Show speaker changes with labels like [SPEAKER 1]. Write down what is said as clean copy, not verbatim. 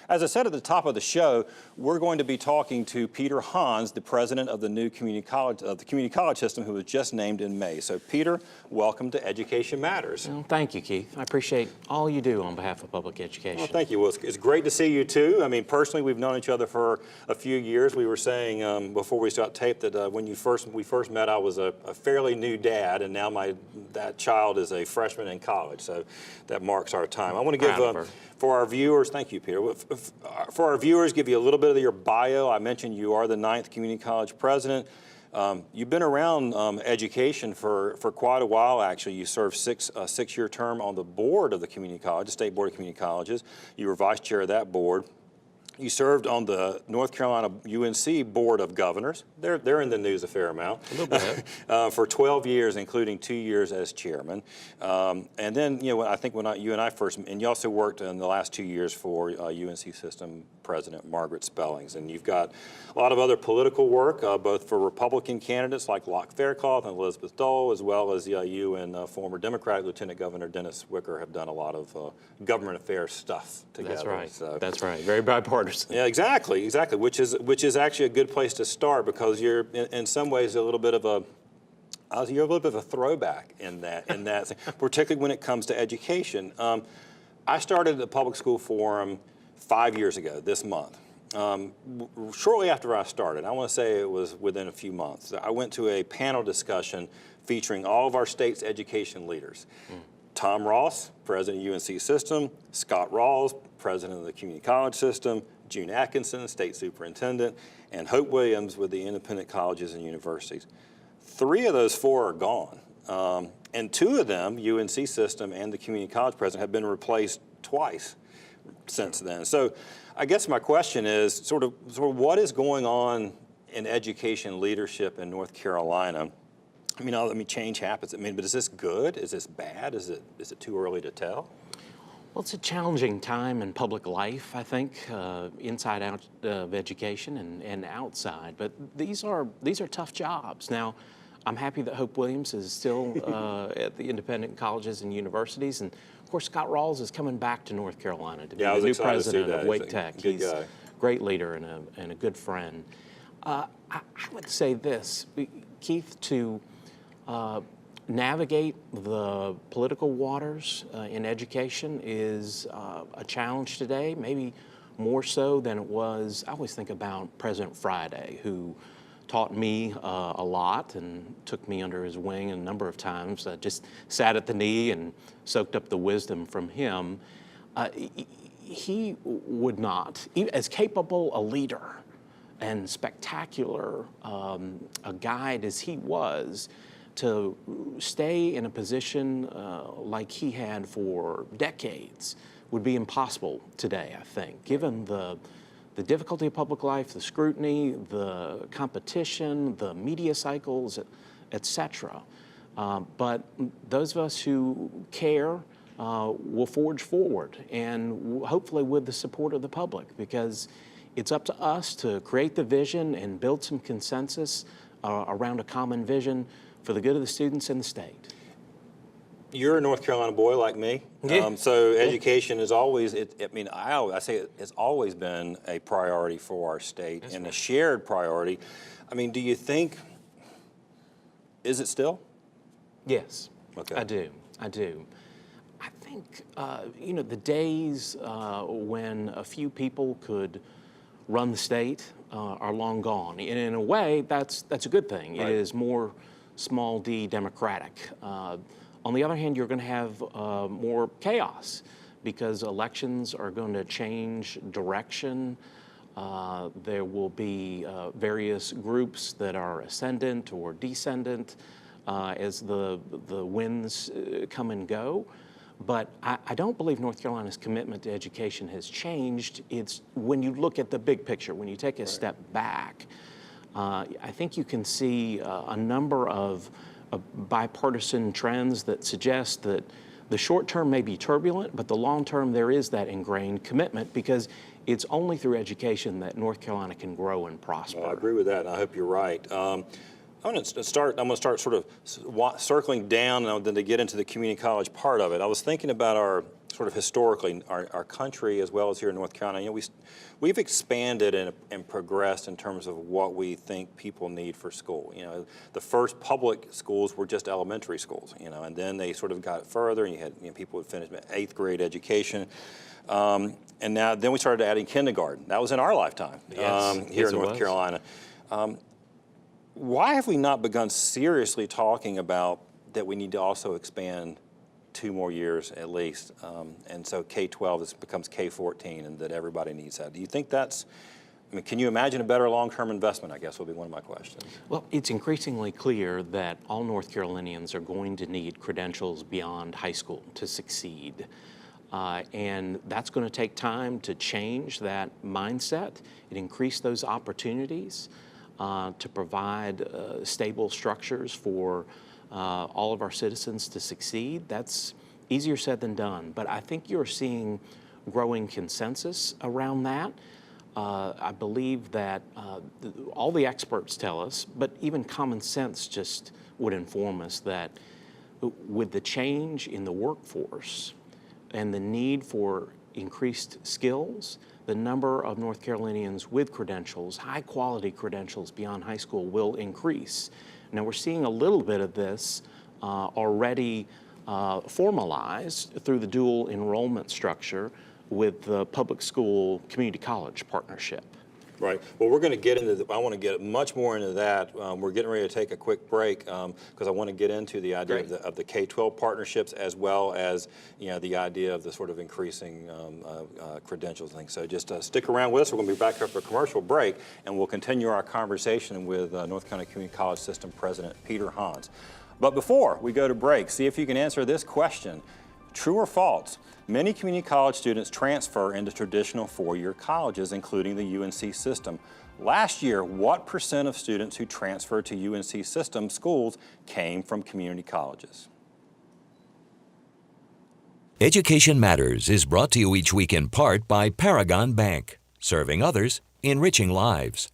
[SPEAKER 1] As I said at the top of the show, we're going to be talking to Peter Hans, the president of the new community college system, who was just named in May. So, Peter, welcome to Education Matters.
[SPEAKER 2] Well, thank you, Keith. I appreciate all you do on behalf of public education.
[SPEAKER 1] Well, thank you. Well, it's great to see you too. I mean, personally, we've known each other for a few years. We were saying before we got taped that when we first met, I was a fairly new dad, and now that child is a freshman in college. So that marks our time. I want to give for our viewers, thank you, Peter. For our viewers, give you a little bit of your bio. I mentioned you are the 9th community college president. You've been around education for quite a while, actually. You served a six-year term on the board of the community college, the State Board of Community Colleges. You were vice chair of that board. You served on the North Carolina UNC Board of Governors. They're in the news a fair amount.
[SPEAKER 2] A little bit.
[SPEAKER 1] For 12 years, including 2 years as chairman. And then, I think when you and I first, and you also worked in the last 2 years for UNC System President Margaret Spellings. And you've got a lot of other political work, both for Republican candidates like Locke Faircloth and Elizabeth Dole, as well as you and former Democratic Lieutenant Governor Dennis Wicker have done a lot of government affairs stuff together.
[SPEAKER 2] That's right.
[SPEAKER 1] So,
[SPEAKER 2] that's right. Very bipartisan.
[SPEAKER 1] Yeah, exactly. Which is actually a good place to start, because you're in some ways a little bit of a throwback in that particularly when it comes to education. I started the Public School Forum 5 years ago this month. Shortly after I started, I want to say it was within a few months, I went to a panel discussion featuring all of our state's education leaders. Tom Ross, president of UNC System, Scott Rawls, president of the community college system, June Atkinson, state superintendent, and Hope Williams with the independent colleges and universities. 3 of those 4 are gone. And 2 of them, UNC System and the community college president, have been replaced twice since then. So I guess my question is sort of what is going on in education leadership in North Carolina? I mean, change happens. But is this good? Is this bad? Is it too early to tell?
[SPEAKER 2] Well, it's a challenging time in public life, I think, inside out of education and outside. But these are tough jobs. Now, I'm happy that Hope Williams is still at the independent colleges and universities, and of course Scott Rawls is coming back to North Carolina to be the new president of Wake Tech. He's a great leader and a good friend. I would say this, Keith, to navigate the political waters in education is a challenge today, maybe more so than it was. I always think about President Friday, who taught me a lot and took me under his wing a number of times. I just sat at the knee and soaked up the wisdom from him. He would not, as capable a leader and spectacular a guide as he was, to stay in a position like he had for decades would be impossible today, I think, given the difficulty of public life, the scrutiny, the competition, the media cycles, et cetera. But those of us who care will forge forward, and hopefully with the support of the public, because it's up to us to create the vision and build some consensus around a common vision for the good of the students and the state.
[SPEAKER 1] You're a North Carolina boy like me, so education is always, I say it's always been a priority for our state. That's and right. A shared priority. I mean, do you think, is it still?
[SPEAKER 2] Yes,
[SPEAKER 1] okay.
[SPEAKER 2] I do. I think, the days when a few people could run the state are long gone. And in a way, that's a good thing. Right. It is more small d democratic. On the other hand, you're going to have more chaos because elections are going to change direction. There will be various groups that are ascendant or descendant as the winds come and go. But I don't believe North Carolina's commitment to education has changed. It's when you look at the big picture, when you take a step back, I think you can see a number of bipartisan trends that suggest that the short term may be turbulent, but the long term there is that ingrained commitment, because it's only through education that North Carolina can grow and prosper.
[SPEAKER 1] Well, I agree with that, and I hope you're right. I'm going to start sort of circling down and then to get into the community college part of it. I was thinking about our sort of historically, our country as well as here in North Carolina, you know, we've expanded and progressed in terms of what we think people need for school. You know, the first public schools were just elementary schools, you know, and then they sort of got further, and you had, you know, people would finish 8th grade education. And now, then we started adding kindergarten. That was in our lifetime, here in North Carolina. Why have we not begun seriously talking about that we need to also expand 2 more years at least, and so K-12 becomes K-14, and that everybody needs that? Do you think that's, I mean, can you imagine a better long-term investment, I guess, would be one of my questions.
[SPEAKER 2] Well, it's increasingly clear that all North Carolinians are going to need credentials beyond high school to succeed. And that's going to take time to change that mindset and increase those opportunities to provide stable structures for all of our citizens to succeed. That's easier said than done, but I think you're seeing growing consensus around that. I believe that all the experts tell us, but even common sense just would inform us that with the change in the workforce and the need for increased skills, the number of North Carolinians with credentials, high quality credentials beyond high school, will increase. Now we're seeing a little bit of this already formalized through the dual enrollment structure with the public school community college partnership.
[SPEAKER 1] Right. Well, we're going to get into, I want to get much more into that. We're getting ready to take a quick break because I want to get into the idea of the K-12 partnerships, as well as, you know, the idea of the sort of increasing credentials thing. So just stick around with us. We're going to be back after a commercial break, and we'll continue our conversation with North Carolina Community College System President Peter Hans. But before we go to break, see if you can answer this question. True or false? Many community college students transfer into traditional four-year colleges, including the UNC system. Last year, what % of students who transferred to UNC system schools came from community colleges?
[SPEAKER 3] Education Matters is brought to you each week in part by Paragon Bank, serving others, enriching lives.